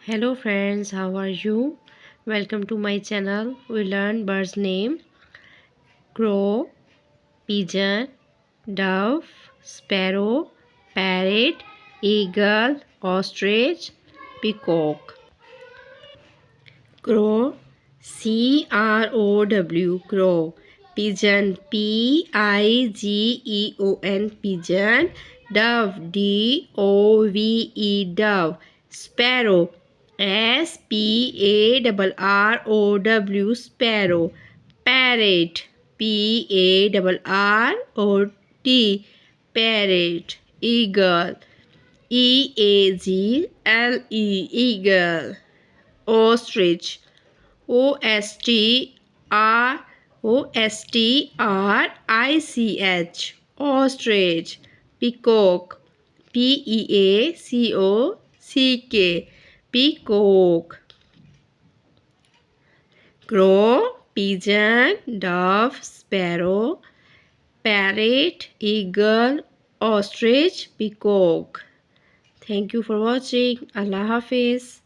Hello friends, how are you? Welcome to my channel. We learn birds name: crow, pigeon, dove, sparrow, parrot, eagle, ostrich, peacock. Crow, crow, crow. Pigeon, pigeon, pigeon. Dove, dove. Sparrow, sparrow, sparrow. Parrot, parrot, parrot. Eagle, eagle, eagle. Ostrich, ostrich, ostrich. Peacock, peacock, peacock. Crow, pigeon, dove, sparrow, parrot, eagle, ostrich, peacock. Thank you for watching. Allah Hafiz.